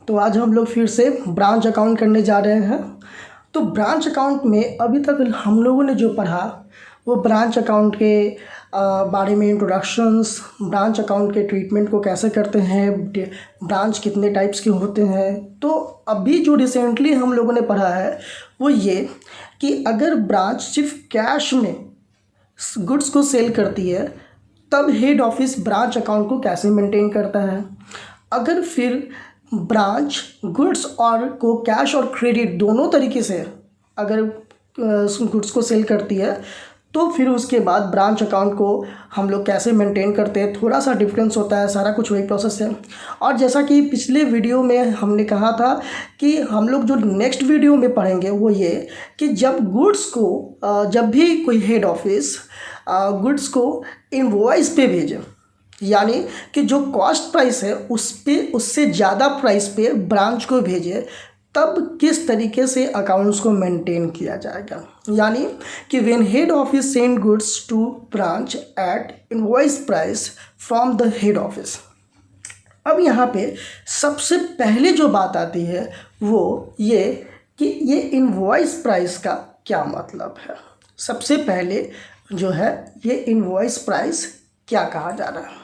तो आज हम लोग फिर से ब्रांच अकाउंट करने जा रहे हैं। तो ब्रांच अकाउंट में अभी तक हम लोगों ने जो पढ़ा वो ब्रांच अकाउंट के बारे में इंट्रोडक्शंस, ब्रांच अकाउंट के ट्रीटमेंट को कैसे करते हैं, ब्रांच कितने टाइप्स के होते हैं। तो अभी जो रिसेंटली हम लोगों ने पढ़ा है वो ये कि अगर ब्रांच सिर्फ कैश में गुड्स को सेल करती है तब हेड ऑफिस ब्रांच अकाउंट को कैसे मेंटेन करता है। अगर फिर ब्रांच गुड्स और को कैश और क्रेडिट दोनों तरीके से अगर गुड्स को सेल करती है तो फिर उसके बाद ब्रांच अकाउंट को हम लोग कैसे मेंटेन करते हैं, थोड़ा सा डिफरेंस होता है, सारा कुछ वही प्रोसेस है। और जैसा कि पिछले वीडियो में हमने कहा था कि हम लोग जो नेक्स्ट वीडियो में पढ़ेंगे वो ये कि जब गुड्स को जब भी कोई हेड ऑफिस गुड्स को इनवॉइस पे भेजे, यानी कि जो कॉस्ट प्राइस है उस पे उससे ज़्यादा प्राइस पे ब्रांच को भेजे, तब किस तरीके से अकाउंट्स को मेंटेन किया जाएगा। यानी कि when head office send goods to branch at invoice price from the head office. अब यहाँ पे सबसे पहले जो बात आती है वो ये कि ये इनवॉइस प्राइस का क्या मतलब है। सबसे पहले जो है ये इनवॉइस प्राइस क्या कहा जा रहा है,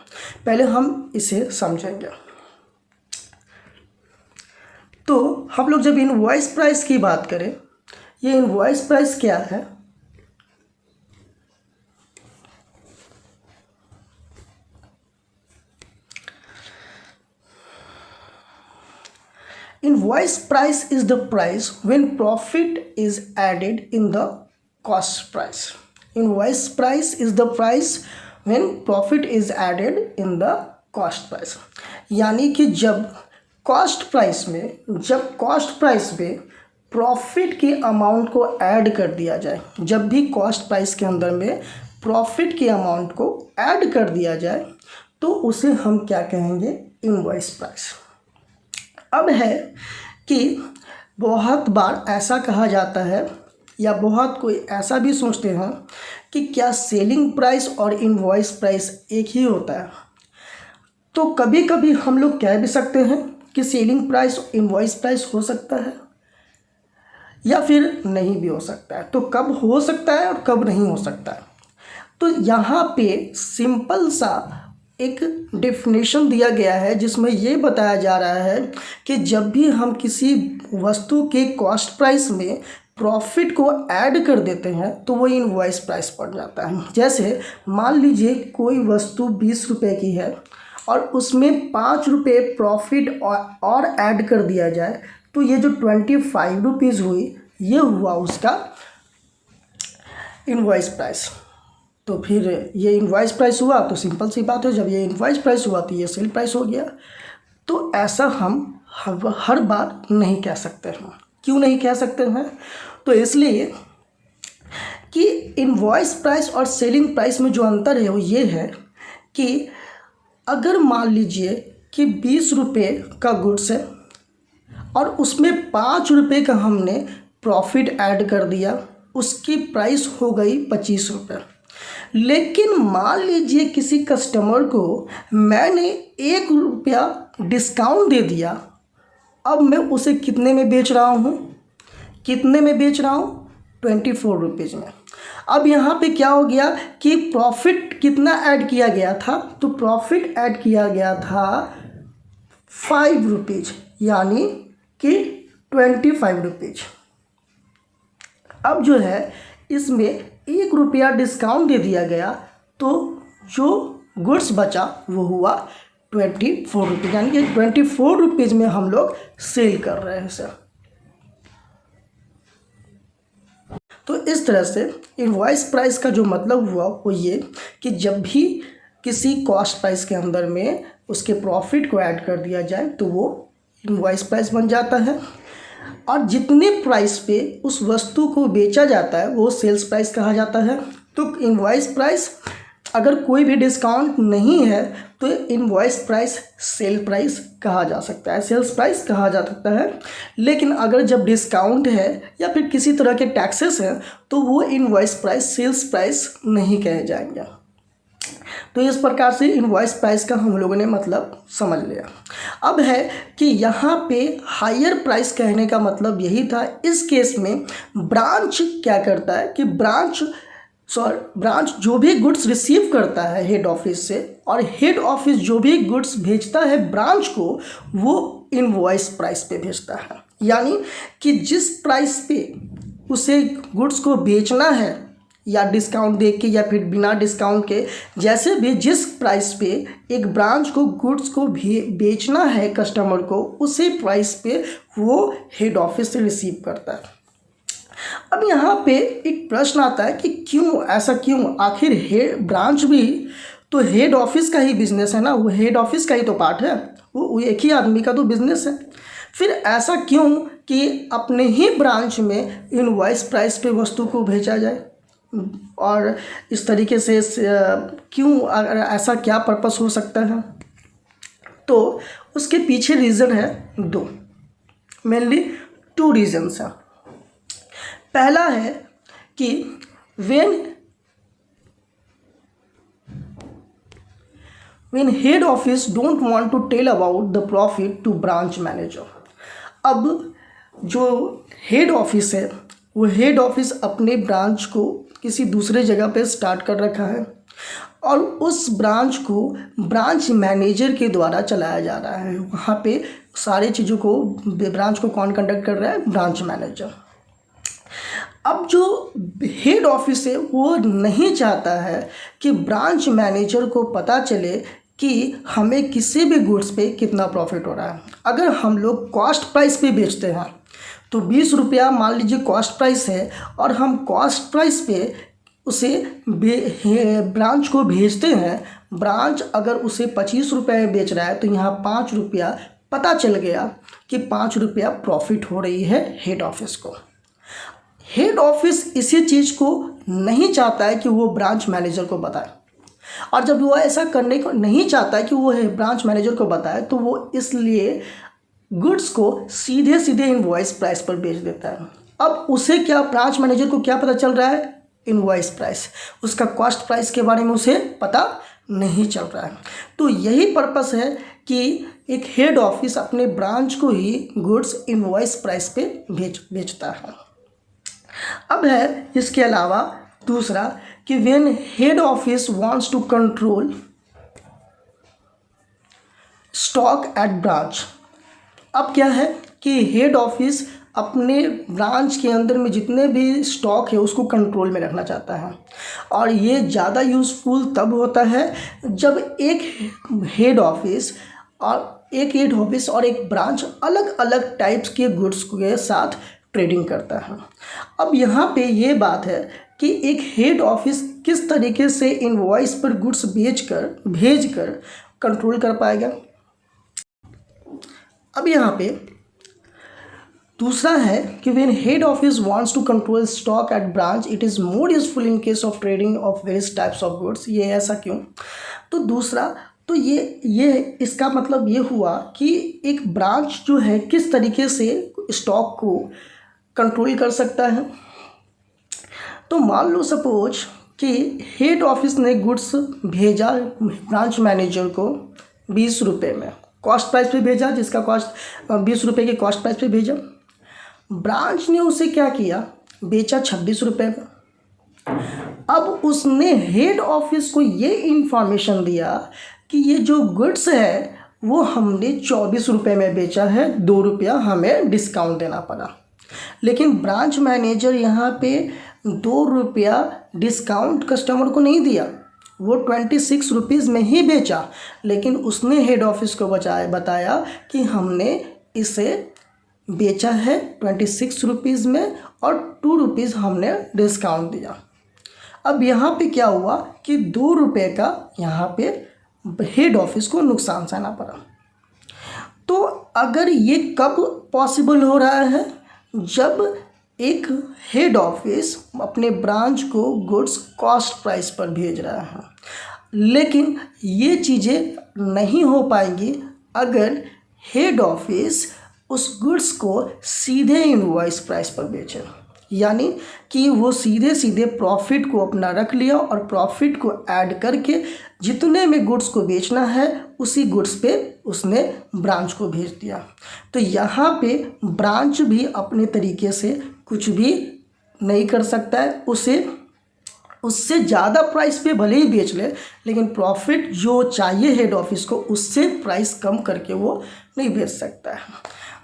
पहले हम इसे समझेंगे। तो हम लोग जब इनवॉइस प्राइस की बात करें, ये इनवॉइस प्राइस क्या है। Invoice price is the price when profit is added in the cost price. Invoice price is the price when profit is added in the cost price. यानी कि जब कॉस्ट प्राइस में प्रॉफिट के amount को add कर दिया जाए, जब भी कॉस्ट प्राइस के अंदर में प्रॉफिट के अमाउंट को ऐड कर दिया जाए तो उसे हम क्या कहेंगे, इनवॉइस प्राइस। अब है कि बहुत बार ऐसा कहा जाता है या बहुत कोई ऐसा भी सोचते हैं कि क्या सेलिंग प्राइस और इनवॉइस प्राइस एक ही होता है। तो कभी कभी हम लोग कह भी सकते हैं कि सेलिंग प्राइस इनवॉइस प्राइस हो सकता है या फिर नहीं भी हो सकता है। तो कब हो सकता है और कब नहीं हो सकता है, तो यहाँ पे सिंपल सा एक डेफिनेशन दिया गया है जिसमें ये बताया जा रहा है कि जब भी हम किसी वस्तु के कॉस्ट प्राइस में प्रॉफिट को ऐड कर देते हैं तो वो इनवॉइस प्राइस पड़ जाता है। जैसे मान लीजिए कोई वस्तु 20 रुपये की है और उसमें 5 रुपये प्रॉफिट और ऐड कर दिया जाए तो ये जो 25 रुपीज़ हुई ये हुआ उसका इनवॉइस प्राइस। तो फिर ये इनवॉइस प्राइस हुआ तो सिंपल सी बात है, जब ये इनवॉइस प्राइस हुआ तो ये सेल प्राइस हो गया। तो ऐसा हम हर बार नहीं कह सकते हैं। क्यों नहीं कह सकते हैं, तो इसलिए कि इनवॉइस प्राइस और सेलिंग प्राइस में जो अंतर है वो ये है कि अगर मान लीजिए कि 20 रुपये का गुड्स है और उसमें 5 रुपये का हमने प्रॉफिट ऐड कर दिया, उसकी प्राइस हो गई 25 रुपये। लेकिन मान लीजिए किसी कस्टमर को मैंने 1 रुपया डिस्काउंट दे दिया, अब मैं उसे कितने में बेच रहा हूँ, 24 रुपीज़ में। अब यहाँ पे क्या हो गया कि प्रॉफिट कितना ऐड किया गया था, तो प्रॉफिट ऐड किया गया था 5 रुपीज़, यानी कि 25 रुपीज़। अब जो है इसमें 1 रुपया डिस्काउंट दे दिया गया तो जो गुड्स बचा वो हुआ 24 रुपीज़, यानी कि 24 रुपीज़ में हम लोग सेल कर रहे हैं सर। तो इस तरह से इनवॉइस प्राइस का जो मतलब हुआ वो ये कि जब भी किसी कॉस्ट प्राइस के अंदर में उसके प्रॉफिट को ऐड कर दिया जाए तो वो इनवॉइस प्राइस बन जाता है, और जितने प्राइस पे उस वस्तु को बेचा जाता है वो सेल्स प्राइस कहा जाता है। तो इनवॉइस प्राइस अगर कोई भी डिस्काउंट नहीं है तो इनवॉइस प्राइस सेल प्राइस कहा जा सकता है, सेल्स प्राइस कहा जा सकता है। लेकिन अगर जब डिस्काउंट है या फिर किसी तरह के टैक्सेस हैं तो वो इनवॉइस प्राइस सेल्स प्राइस नहीं कहे जाएंगे। तो इस प्रकार से इनवॉइस प्राइस का हम लोगों ने मतलब समझ लिया। अब है कि यहाँ पे हायर प्राइस कहने का मतलब यही था। इस केस में ब्रांच क्या करता है कि ब्रांच जो भी गुड्स रिसीव करता है हेड ऑफिस से, और हेड ऑफिस जो भी गुड्स भेजता है ब्रांच को, वो इनवॉइस प्राइस पे भेजता है। यानी कि जिस प्राइस पे उसे गुड्स को बेचना है, या डिस्काउंट दे के या फिर बिना डिस्काउंट के, जैसे भी जिस प्राइस पे एक ब्रांच को गुड्स को बेचना है कस्टमर को, उसी प्राइस पे वो हेड ऑफिस से रिसीव करता है। अब यहाँ पे एक प्रश्न आता है कि क्यों ऐसा, क्यों आखिर ब्रांच भी तो हेड ऑफिस का ही बिजनेस है ना, वो हेड ऑफिस का ही तो पार्ट है, वो एक ही आदमी का तो बिजनेस है। फिर ऐसा क्यों कि अपने ही ब्रांच में इनवॉइस प्राइस पे वस्तु को भेजा जाए, और इस तरीके से क्यों, अगर ऐसा क्या पर्पस हो सकता है? तो उसके पीछे रीज़न है दो, मेनली 2 रीजन्स हैं। पहला है कि when head office don't want to tell about the profit to branch manager। अब जो हेड ऑफिस है, वो हेड ऑफिस अपने ब्रांच को किसी दूसरे जगह पे स्टार्ट कर रखा है, और उस ब्रांच को ब्रांच मैनेजर के द्वारा चलाया जा रहा है। वहाँ पे सारी चीज़ों को, ब्रांच को कौन कंडक्ट कर रहा है? Branch manager. अब जो हेड ऑफिस है वो नहीं चाहता है कि ब्रांच मैनेजर को पता चले कि हमें किसी भी गुड्स पे कितना प्रॉफिट हो रहा है। अगर हम लोग कॉस्ट प्राइस पे बेचते हैं तो 20 रुपया मान लीजिए कॉस्ट प्राइस है, और हम कॉस्ट प्राइस पे उसे ब्रांच को भेजते हैं। ब्रांच अगर उसे 25 रुपये में बेच रहा है तो यहाँ 5 रुपया पता चल गया कि 5 रुपया प्रॉफिट हो रही है हेड ऑफिस को। हेड ऑफिस इसी चीज़ को नहीं चाहता है कि वो ब्रांच मैनेजर को बताए, और जब वो ऐसा करने को नहीं चाहता है कि वो ब्रांच मैनेजर को बताए, तो वो इसलिए गुड्स को सीधे सीधे इनवॉइस प्राइस पर बेच देता है। अब उसे क्या, ब्रांच मैनेजर को क्या पता चल रहा है? Invoice price. उसका कॉस्ट प्राइस के बारे में उसे पता नहीं चल रहा है। तो यही पर्पस है कि एक हेड ऑफिस अपने ब्रांच को ही गुड्स इनवॉइस प्राइस पे बेचता है। अब है इसके अलावा दूसरा कि when head office wants to control stock at branch. अब क्या है कि हेड ऑफिस अपने ब्रांच के अंदर में जितने भी स्टॉक है उसको कंट्रोल में रखना चाहता है, और ये ज़्यादा यूज़फुल तब होता है जब एक हेड ऑफिस और एक ब्रांच अलग अलग टाइप्स के गुड्स के साथ ट्रेडिंग करता है। अब यहाँ पे ये बात है कि एक हेड ऑफिस किस तरीके से इनवॉइस पर गुड्स भेजकर कंट्रोल कर पाएगा। अब यहाँ पे दूसरा है कि when head office wants to control stock at branch it is more useful in case of trading of various types of goods. ये ऐसा क्यों? तो दूसरा तो ये इसका मतलब ये हुआ कि एक ब्रांच जो है किस तरीके से स्टॉक को कंट्रोल कर सकता है। तो मान लो सपोज कि हेड ऑफिस ने गुड्स भेजा ब्रांच मैनेजर को 20 रुपये में, कॉस्ट प्राइस पे भेजा, जिसका कॉस्ट 20 रुपये के कॉस्ट प्राइस पे भेजा। ब्रांच ने उसे क्या किया? बेचा 26 रुपये में। अब उसने हेड ऑफिस को ये इंफॉर्मेशन दिया कि ये जो गुड्स है वो हमने 24 रुपये में बेचा है, 2 रुपया हमें डिस्काउंट देना पड़ा। लेकिन ब्रांच मैनेजर यहाँ पे 2 रुपया डिस्काउंट कस्टमर को नहीं दिया, वो 26 रुपीज़ में ही बेचा, लेकिन उसने हेड ऑफिस को बताया कि हमने इसे बेचा है 26 रुपीज़ में और 2 रुपीज़ हमने डिस्काउंट दिया। अब यहाँ पे क्या हुआ कि 2 रुपये का यहाँ पे हेड ऑफिस को नुकसान सहना पड़ा। तो अगर ये कब पॉसिबल हो रहा है? जब एक हेड ऑफिस अपने ब्रांच को गुड्स कॉस्ट प्राइस पर भेज रहा है, लेकिन ये चीज़ें नहीं हो पाएंगी अगर हेड ऑफिस उस गुड्स को सीधे इनवॉइस प्राइस पर बेचे। यानी कि वो सीधे सीधे प्रॉफिट को अपना रख लिया और प्रॉफिट को ऐड करके जितने में गुड्स को बेचना है उसी गुड्स पे उसने ब्रांच को भेज दिया। तो यहाँ पे ब्रांच भी अपने तरीके से कुछ भी नहीं कर सकता है, उससे ज़्यादा प्राइस पे भले ही बेच ले, लेकिन प्रॉफिट जो चाहिए हेड ऑफिस को उससे प्राइस कम करके वो नहीं बेच सकता है।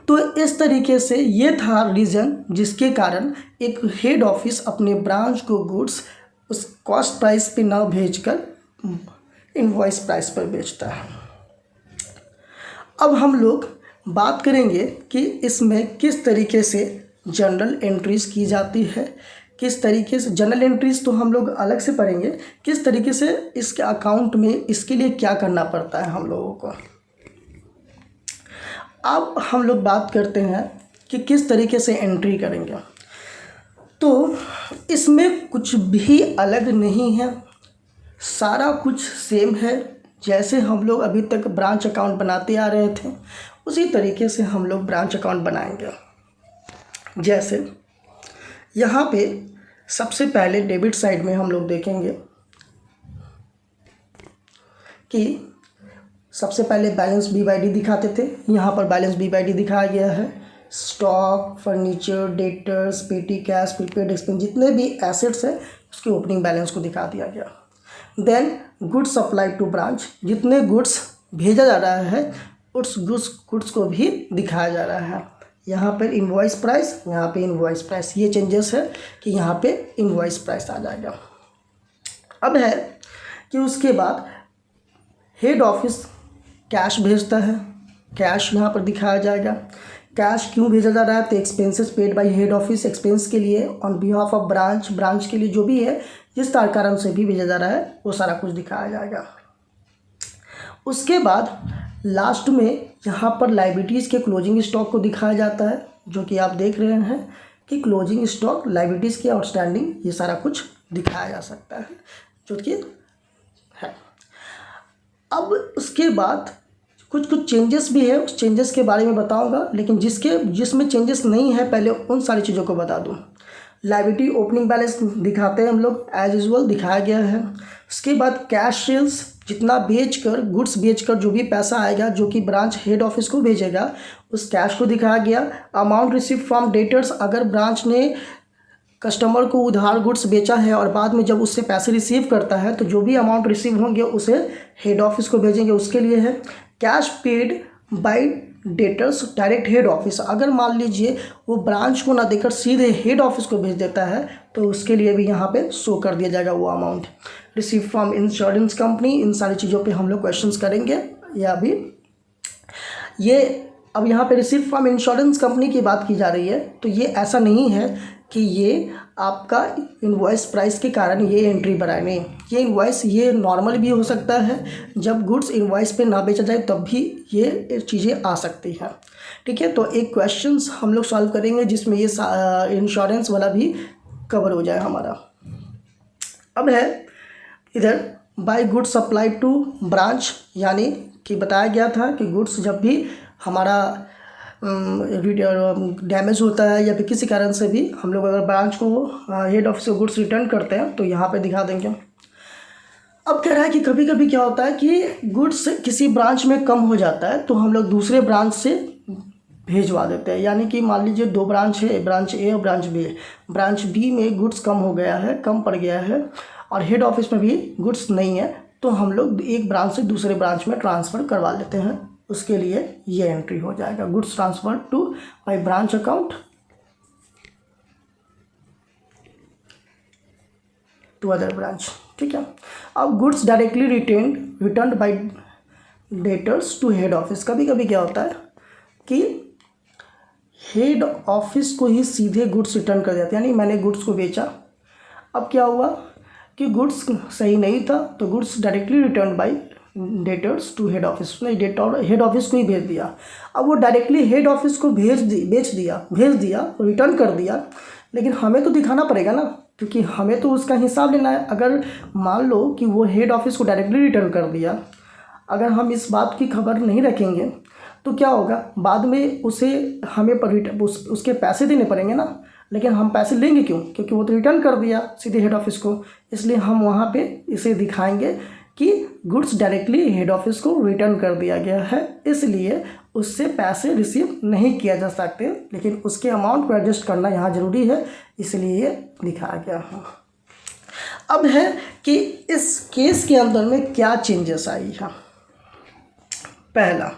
तो इस तरीके से ये था रीज़न जिसके कारण एक हेड ऑफिस अपने ब्रांच को गुड्स उस कॉस्ट प्राइस पे ना भेजकर इनवॉइस प्राइस पर बेचता है। अब हम लोग बात करेंगे कि इसमें किस तरीके से जर्नल एंट्रीज़ की जाती है, किस तरीके से जर्नल एंट्रीज़ तो हम लोग अलग से पढ़ेंगे, किस तरीके से इसके अकाउंट में इसके लिए क्या करना पड़ता है हम लोगों को। अब हम लोग बात करते हैं कि किस तरीके से एंट्री करेंगे। तो इसमें कुछ भी अलग नहीं है, सारा कुछ सेम है। जैसे हम लोग अभी तक ब्रांच अकाउंट बनाते आ रहे थे उसी तरीके से हम लोग ब्रांच अकाउंट बनाएंगे। जैसे यहाँ पे सबसे पहले डेबिट साइड में हम लोग देखेंगे कि सबसे पहले बैलेंस BYD दिखाते थे, यहाँ पर बैलेंस BYD दिखाया गया है। स्टॉक, फर्नीचर, डेटर्स, पेटी कैश, प्रीपेड एक्सपेंस, जितने भी एसेट्स हैं उसके ओपनिंग बैलेंस को दिखा दिया गया। Then goods supply to branch, जितने गुड्स भेजा जा रहा है उस गुड्स को भी दिखाया जा रहा है। यहाँ पर इनवॉइस प्राइस, यहाँ पे इनवॉइस प्राइस, ये चेंजेस है कि यहाँ पे इनवॉइस प्राइस आ जाएगा। अब है कि उसके बाद हेड ऑफिस कैश भेजता है, कैश यहाँ पर दिखाया जाएगा। कैश क्यों भेजा जा रहा है, तो expenses paid by head office, expense के लिए on behalf of branch, branch के लिए जो भी है जिस कारण से भी भेजा जा रहा है वो सारा कुछ दिखाया जाएगा। उसके बाद लास्ट में यहाँ पर लायबिलिटीज़ के क्लोजिंग स्टॉक को दिखाया जाता है, जो कि आप देख रहे हैं कि क्लोजिंग स्टॉक, लायबिलिटीज़ के आउटस्टैंडिंग, ये सारा कुछ दिखाया जा सकता है, जो कि है। अब उसके बाद कुछ चेंजेस भी है, उस चेंजेस के बारे में बताऊंगा, लेकिन जिसमें चेंजेस नहीं है पहले उन सारी चीज़ों को बता दूं। लायबिलिटी ओपनिंग बैलेंस दिखाते हैं हम लोग, एज यूजुअल दिखाया गया है। उसके बाद कैश सेल्स, जितना बेचकर, गुड्स बेचकर जो भी पैसा आएगा जो कि ब्रांच हेड ऑफिस को भेजेगा उस कैश को दिखाया गया। अमाउंट रिसीव फ्रॉम डेटर्स, अगर ब्रांच ने कस्टमर को उधार गुड्स बेचा है और बाद में जब उससे पैसे रिसीव करता है तो जो भी अमाउंट रिसीव होंगे उसे हेड ऑफिस को भेजेंगे, उसके लिए है। Cash paid by debtors direct head office, अगर मान लीजिए वो ब्रांच को ना देकर सीधे हेड ऑफिस को भेज देता है तो उसके लिए भी यहाँ पे शो कर दिया जाएगा वो amount. Receive from insurance company, इन सारी चीज़ों पे हम लोग क्वेश्चंस करेंगे। या अभी ये अब यहाँ पे रिसीव फ्रॉम इंश्योरेंस कंपनी की बात की जा रही है, तो ये ऐसा नहीं है कि ये आपका इनवॉइस प्राइस के कारण ये एंट्री बनाए, नहीं, ये इनवॉइस ये नॉर्मल भी हो सकता है, जब गुड्स इनवॉइस पे ना बेचा जाए तब भी ये चीज़ें आ सकती हैं। ठीक है, तो एक क्वेश्चंस हम लोग सॉल्व करेंगे जिसमें ये इंश्योरेंस वाला भी कवर हो जाए हमारा। अब है इधर by goods supply to branch, यानी कि बताया गया था कि गुड्स जब भी हमारा डैमेज होता है या फिर किसी कारण से भी हम लोग अगर ब्रांच को हेड ऑफिस को गुड्स रिटर्न करते हैं तो यहाँ पे दिखा देंगे। अब कह रहा है कि कभी कभी क्या होता है कि गुड्स किसी ब्रांच में कम हो जाता है तो हम लोग दूसरे ब्रांच से भेजवा देते हैं। यानी कि मान लीजिए दो ब्रांच है, ब्रांच ए और ब्रांच बी। ब्रांच बी में गुड्स कम हो गया है, कम पड़ गया है और हेड ऑफिस में भी गुड्स नहीं है, तो हम लोग एक ब्रांच से दूसरे ब्रांच में ट्रांसफ़र करवा लेते हैं, उसके लिए ये एंट्री हो जाएगा, goods transfer to by branch account to other branch. ठीक है, अब goods directly return by debtors to head office. कभी कभी क्या होता है कि हेड ऑफिस को ही सीधे गुड्स रिटर्न कर देते हैं, यानी मैंने गुड्स को बेचा, अब क्या हुआ कि गुड्स सही नहीं था तो goods directly return by debtors to head office, नहीं हेड ऑफिस को ही भेज दिया। अब वो डायरेक्टली हेड ऑफिस को भेज दिया रिटर्न कर दिया, लेकिन हमें तो दिखाना पड़ेगा ना, क्योंकि हमें तो उसका हिसाब लेना है। अगर मान लो कि वो हेड ऑफिस को डायरेक्टली रिटर्न कर दिया, अगर हम इस बात की खबर नहीं रखेंगे तो क्या होगा, बाद में उसे हमें उसके पैसे देने पड़ेंगे ना, लेकिन हम पैसे लेंगे क्यों, क्योंकि वो तो रिटर्न कर दिया सीधे हेड ऑफिस को, इसलिए हम वहाँ पे इसे दिखाएंगे कि गुड्स डायरेक्टली हेड ऑफिस को रिटर्न कर दिया गया है, इसलिए उससे पैसे रिसीव नहीं किया जा सकते, लेकिन उसके अमाउंट को एडजस्ट करना यहाँ ज़रूरी है, इसलिए ये दिखाया गया है। अब है कि इस केस के अंदर में क्या चेंजेस आई है। पहला,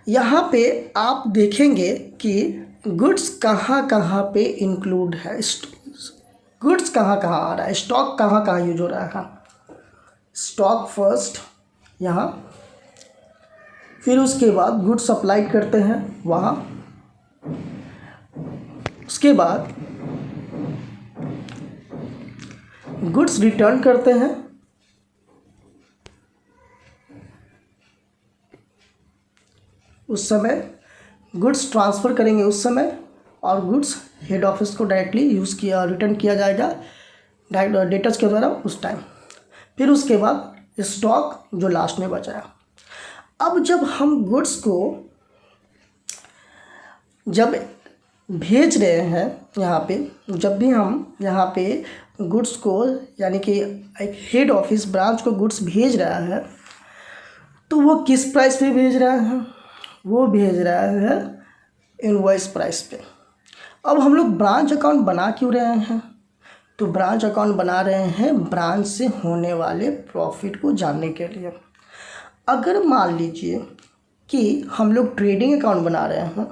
यहाँ पे आप देखेंगे कि गुड्स कहाँ कहाँ पे इंक्लूड है, गुड्स कहाँ कहाँ आ रहा है, स्टॉक कहाँ कहाँ यूज हो रहा है। स्टॉक फर्स्ट यहाँ, फिर उसके बाद गुड्स सप्लाई करते हैं वहाँ, उसके बाद गुड्स रिटर्न करते हैं, उस समय गुड्स ट्रांसफ़र करेंगे उस समय, और गुड्स हेड ऑफिस को डायरेक्टली यूज़ किया रिटर्न किया जाएगा डेटर्स के द्वारा उस टाइम। फिर उसके बाद स्टॉक जो लास्ट में बचाया। अब जब हम गुड्स को जब भेज रहे हैं यहाँ पे, जब भी हम यहाँ पे गुड्स को यानी कि एक हेड ऑफिस ब्रांच को गुड्स भेज रहा है, तो वो किस प्राइस पे भेज रहा है, वो भेज रहा है इनवॉइस प्राइस पे। अब हम लोग ब्रांच अकाउंट बना क्यों रहे हैं, तो ब्रांच अकाउंट बना रहे हैं ब्रांच से होने वाले प्रॉफिट को जानने के लिए। अगर मान लीजिए कि हम लोग ट्रेडिंग अकाउंट बना रहे हैं,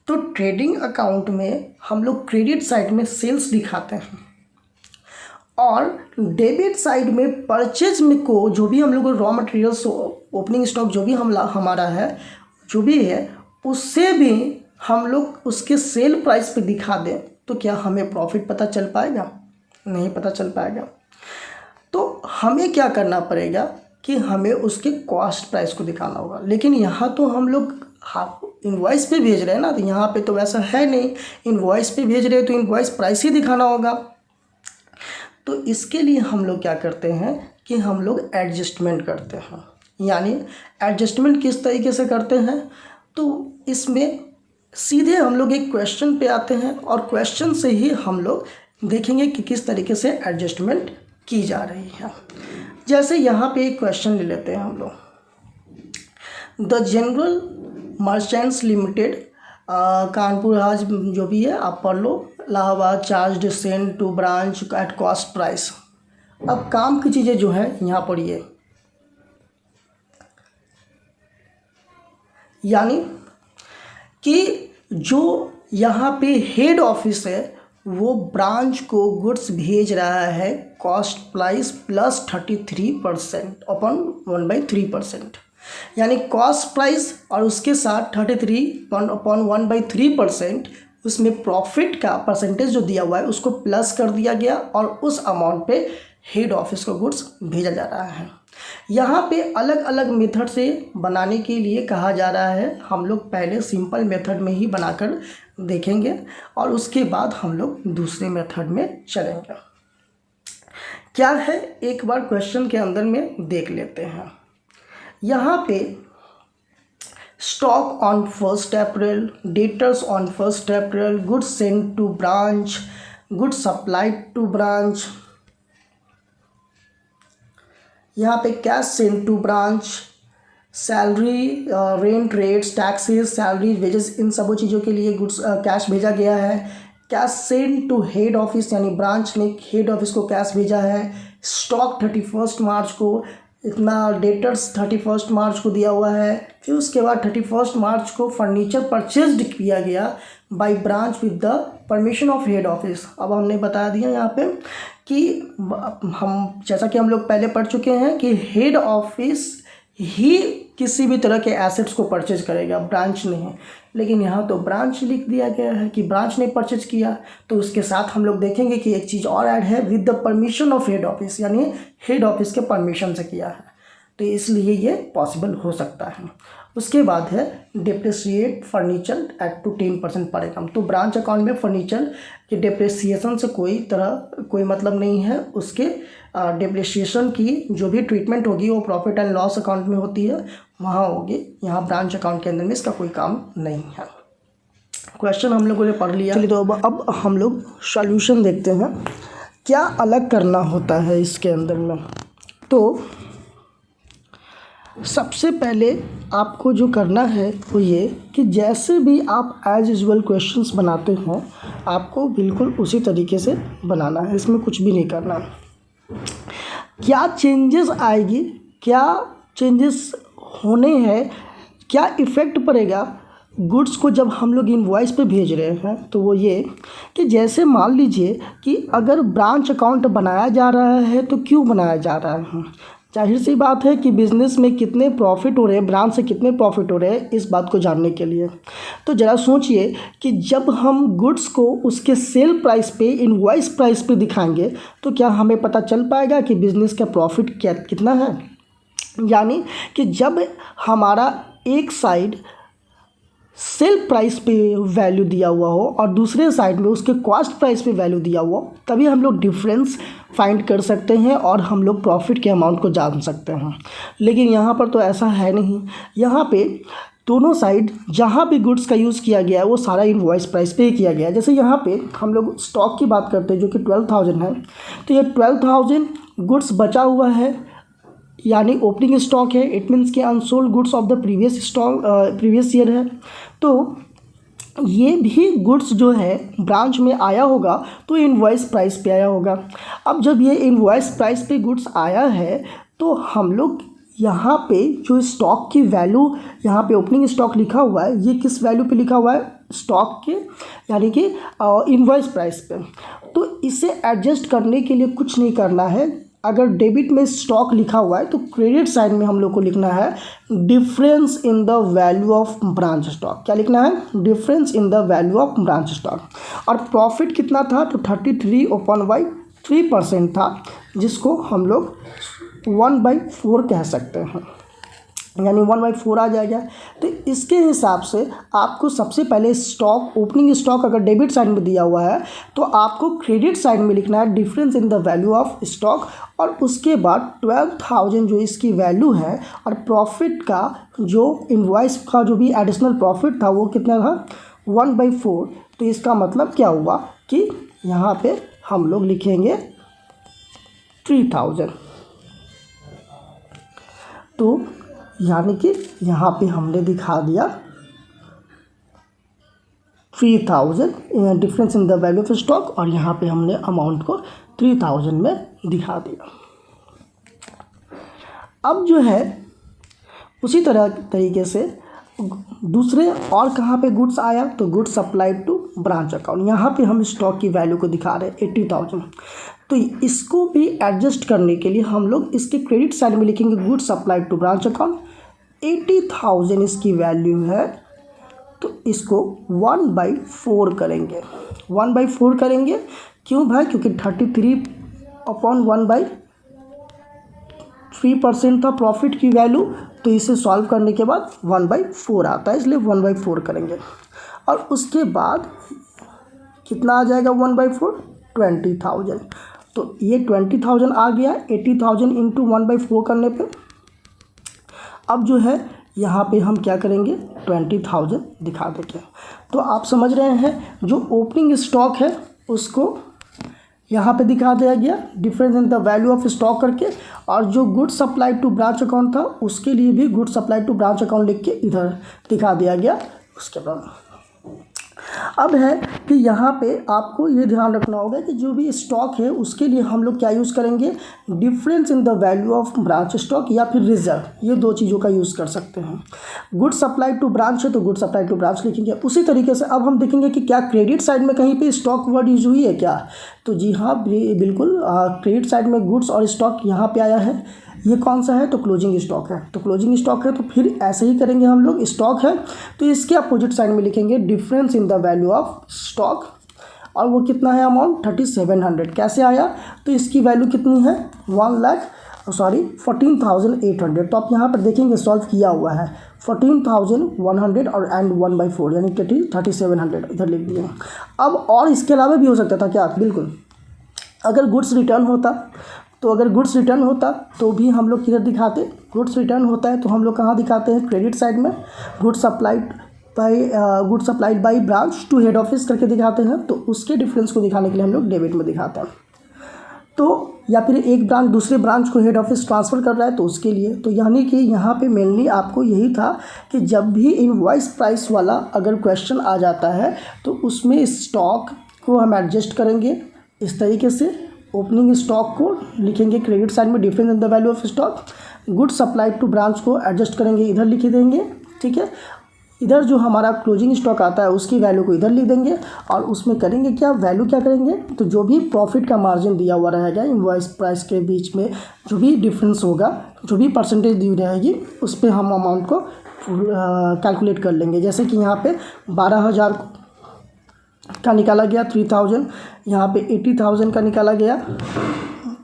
तो ट्रेडिंग अकाउंट में हम लोग क्रेडिट साइड में सेल्स दिखाते हैं और डेबिट साइड में परचेज में को जो भी हम लोग रॉ मटेरियल्स ओपनिंग स्टॉक जो भी हमारा है जो भी है, उससे भी हम लोग उसके सेल प्राइस पे दिखा दें, तो क्या हमें प्रॉफिट पता चल पाएगा? नहीं पता चल पाएगा। तो हमें क्या करना पड़ेगा कि हमें उसके कॉस्ट प्राइस को दिखाना होगा। लेकिन यहाँ तो हम लोग इनवॉइस पे भेज रहे हैं ना, तो यहाँ पे तो वैसा है नहीं, इनवॉइस पे भेज रहे हैं तो इनवॉइस प्राइस ही दिखाना होगा। तो इसके लिए हम लोग क्या करते हैं कि हम लोग एडजस्टमेंट करते हैं। यानी एडजस्टमेंट किस तरीके से करते हैं, तो इसमें सीधे हम लोग एक क्वेश्चन पे आते हैं और क्वेश्चन से ही हम लोग देखेंगे कि किस तरीके से एडजस्टमेंट की जा रही है। जैसे यहाँ पे एक क्वेश्चन ले लेते हैं हम लोग, the general merchants limited Kanpur आज जो भी है आप पढ़ लो, Allahabad charge send to branch at cost price. अब काम की चीज़ें जो है यहाँ पढ़िए, यानी कि जो यहाँ पे हेड ऑफिस है वो ब्रांच को गुड्स भेज रहा है कॉस्ट प्राइस प्लस 33% अपॉन 1/3%, यानी कॉस्ट प्राइस और उसके साथ 33 अपॉन 1/3% उसमें प्रॉफिट का परसेंटेज जो दिया हुआ है उसको प्लस कर दिया गया और उस अमाउंट पे हेड ऑफिस को गुड्स भेजा जा रहा है। यहाँ पे अलग अलग मेथड से बनाने के लिए कहा जा रहा है। हम लोग पहले सिंपल मेथड में ही बनाकर देखेंगे और उसके बाद हम लोग दूसरे मेथड में चलेंगे। क्या है एक बार क्वेश्चन के अंदर में देख लेते हैं। यहाँ पे stock on 1 April, debtors on 1 April, goods send to branch, goods supplied to branch, यहाँ पे cash send to branch, salary, rent, rates, taxes, salary, wages, इन सबों चीज़ों के लिए गुड्स कैश भेजा गया है। Cash send to head office, यानी ब्रांच ने हेड ऑफिस को कैश भेजा है। स्टॉक 31 मार्च को इतना, डेटर्स 31 मार्च को दिया हुआ है। फिर उसके बाद 31 मार्च को फर्नीचर परचेज्ड किया गया by branch with the permission of head office. अब हमने बता दिया यहाँ पे कि हम जैसा कि हम लोग पहले पढ़ चुके हैं कि हेड ऑफिस ही किसी भी तरह के एसेट्स को परचेज करेगा, ब्रांच नहीं। लेकिन यहाँ तो ब्रांच लिख दिया गया है कि ब्रांच ने परचेज किया, तो उसके साथ हम लोग देखेंगे कि एक चीज़ और ऐड है, with the permission of head office, यानी हेड ऑफिस के परमिशन से किया है, तो इसलिए ये पॉसिबल हो सकता है। उसके बाद है डिप्रिसिएट फर्नीचर एट टू 10% पर एकम। तो ब्रांच अकाउंट में फर्नीचर के डिप्रिसिएशन से कोई मतलब नहीं है। उसके डिप्रिसिएशन की जो भी ट्रीटमेंट होगी वो प्रॉफिट एंड लॉस अकाउंट में होती है, वहाँ होगी। यहाँ ब्रांच अकाउंट के अंदर में इसका कोई काम नहीं है। क्वेश्चन हम लोगों ने पढ़ लिया। चलिए तो अब हम लोग सॉल्यूशन देखते हैं क्या अलग करना होता है इसके अंदर में। तो सबसे पहले आपको जो करना है वो ये कि जैसे भी आप एज यूजुअल क्वेश्चंस बनाते हो आपको बिल्कुल उसी तरीके से बनाना है, इसमें कुछ भी नहीं करना। क्या चेंजेस आएगी, क्या चेंजेस होने हैं, क्या इफ़ेक्ट पड़ेगा गुड्स को जब हम लोग इनवॉइस पे भेज रहे हैं, तो वो ये कि जैसे मान लीजिए कि अगर ब्रांच अकाउंट बनाया जा रहा है तो क्यों बनाया जा रहा है। जाहिर सी बात है कि बिज़नेस में कितने प्रॉफिट हो रहे हैं, ब्रांच से कितने प्रॉफिट हो रहे हैं, इस बात को जानने के लिए। तो ज़रा सोचिए कि जब हम गुड्स को उसके सेल प्राइस पे, इनवॉइस प्राइस पे दिखाएंगे तो क्या हमें पता चल पाएगा कि बिज़नेस का प्रॉफिट क्या कितना है। यानी कि जब हमारा एक साइड सेल प्राइस पे वैल्यू दिया हुआ हो और दूसरे साइड में उसके कॉस्ट प्राइस पे वैल्यू दिया हुआ हो, तभी हम लोग डिफरेंस फाइंड कर सकते हैं और हम लोग प्रॉफिट के अमाउंट को जान सकते हैं। लेकिन यहाँ पर तो ऐसा है नहीं। यहाँ पे दोनों साइड जहाँ भी गुड्स का यूज़ किया गया है वो सारा इनवॉइस प्राइस पे ही किया गया है। जैसे यहाँ पे हम लोग स्टॉक की बात करते हैं जो कि 12,000 है, तो ये 12,000 गुड्स बचा हुआ है, यानी ओपनिंग स्टॉक है। इट मीन्स कि unsold goods of the previous year है। तो ये भी गुड्स जो है ब्रांच में आया होगा तो इनवॉइस प्राइस पे आया होगा। अब जब ये इनवॉइस प्राइस पे गुड्स आया है तो हम लोग यहाँ पे जो स्टॉक की वैल्यू, यहाँ पे ओपनिंग स्टॉक लिखा हुआ है, ये किस वैल्यू पे लिखा हुआ है, स्टॉक के यानी कि इनवॉइस प्राइस पे। तो इसे एडजस्ट करने के लिए कुछ नहीं करना है। अगर डेबिट में स्टॉक लिखा हुआ है तो क्रेडिट साइड में हम लोग को लिखना है difference in the value of branch stock. क्या लिखना है, difference in the value of branch stock. और प्रॉफिट कितना था, तो 33/3% था, जिसको हम लोग 1/4 कह सकते हैं, यानी 1/4 आ जाएगा। तो इसके हिसाब से आपको सबसे पहले स्टॉक, ओपनिंग स्टॉक अगर डेबिट साइड में दिया हुआ है तो आपको क्रेडिट साइड में लिखना है difference in the value of stock, और उसके बाद 12,000 जो इसकी वैल्यू है, और प्रॉफिट का जो इनवॉइस का जो भी एडिशनल प्रॉफिट था वो कितना था, 1/4। तो इसका मतलब क्या हुआ कि यहाँ पे हम लोग लिखेंगे 3,000। तो यानी कि यहाँ पे हमने दिखा दिया 3,000 difference in the value of stock, और यहाँ पे हमने अमाउंट को 3,000 में दिखा दिया। अब जो है उसी तरीके से दूसरे और कहाँ पे गुड्स आया, तो goods supplied to branch account. यहाँ पे हम स्टॉक की वैल्यू को दिखा रहे हैं 80,000। तो इसको भी एडजस्ट करने के लिए हम लोग इसके क्रेडिट साइड में लिखेंगे goods supplied to branch account. 80,000 इसकी वैल्यू है, तो इसको 1/4 करेंगे। 1/4 करेंगे क्यों भाई, क्योंकि 33/1/3% था प्रॉफिट की वैल्यू, तो इसे सॉल्व करने के बाद 1/4 आता है, इसलिए 1/4 करेंगे। और उसके बाद कितना आ जाएगा 1/4, 20,000। तो ये 20,000 आ गया 80,000 इंटू 1/4 करने पे। अब जो है यहाँ पे हम क्या करेंगे, 20,000 दिखा देंगे। तो आप समझ रहे हैं, जो ओपनिंग स्टॉक है उसको यहाँ पे दिखा दिया गया difference in the value of stock करके, और जो good supplied to branch account था उसके लिए भी good supplied to branch account लिख के इधर दिखा दिया गया। उसके बाद अब है कि यहाँ पे आपको ये ध्यान रखना होगा कि जो भी स्टॉक है उसके लिए हम लोग क्या यूज़ करेंगे, difference in the value of branch stock या फिर रिजर्व, ये दो चीज़ों का यूज़ कर सकते हैं। गुड सप्लाई टू ब्रांच है तो गुड सप्लाई टू ब्रांच लिखेंगे। उसी तरीके से अब हम देखेंगे कि क्या क्रेडिट साइड में कहीं पे स्टॉक वर्ड यूज हुई है क्या, तो जी हाँ बिल्कुल, क्रेडिट साइड में गुड्स और स्टॉक यहाँ पर आया है। ये कौन सा है, तो क्लोजिंग स्टॉक है। तो क्लोजिंग स्टॉक है तो फिर ऐसे ही करेंगे हम लोग, स्टॉक है तो इसके अपोजिट साइड में लिखेंगे difference in the value of stock, और वो कितना है अमाउंट 3700। कैसे आया, तो इसकी वैल्यू कितनी है 14,800। तो आप यहाँ पर देखेंगे सॉल्व किया हुआ है 14,100 और एंड 1/4 यानी 3700 इधर लिख दिए। अब और इसके अलावा भी हो सकता था क्या, बिल्कुल, अगर गुड्स रिटर्न होता तो भी हम लोग किधर दिखाते, गुड्स रिटर्न होता है तो हम लोग कहाँ दिखाते हैं, क्रेडिट साइड में goods supplied supplied by branch to head office करके दिखाते हैं, तो उसके डिफरेंस को दिखाने के लिए हम लोग डेबिट में दिखाते हैं। तो या फिर एक ब्रांच दूसरे ब्रांच को हेड ऑफिस ट्रांसफ़र कर रहा है तो उसके लिए, तो यानी कि यहाँ पे मेनली आपको यही था कि जब भी इनवॉइस प्राइस वाला अगर क्वेश्चन आ जाता है तो उसमें स्टॉक को हम एडजस्ट करेंगे इस तरीके से। ओपनिंग स्टॉक को लिखेंगे क्रेडिट साइड में difference in the value of stock, good supplied to branch को एडजस्ट करेंगे इधर लिख देंगे, ठीक है। इधर जो हमारा क्लोजिंग स्टॉक आता है उसकी वैल्यू को इधर लिख देंगे और उसमें करेंगे क्या, वैल्यू क्या करेंगे, तो जो भी प्रॉफिट का मार्जिन दिया हुआ रहेगा इनवॉइस प्राइस के बीच में जो भी डिफरेंस होगा, जो भी परसेंटेज दी रहेगी उस पर हम अमाउंट को कैलकुलेट कर लेंगे। जैसे कि यहाँ पे 12,000 का निकाला गया 3,000, यहाँ पे 80,000 का निकाला गया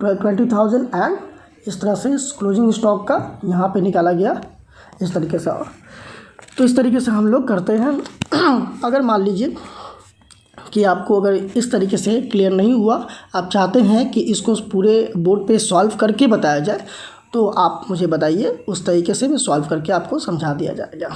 20,000 एंड इस तरह से क्लोजिंग स्टॉक का यहाँ पे निकाला गया इस तरीके से। तो इस तरीके से हम लोग करते हैं। अगर मान लीजिए कि आपको अगर इस तरीके से क्लियर नहीं हुआ, आप चाहते हैं कि इसको पूरे बोर्ड पे सॉल्व करके बताया जाए, तो आप मुझे बताइए, उस तरीके से मैं सॉल्व करके आपको समझा दिया जाएगा।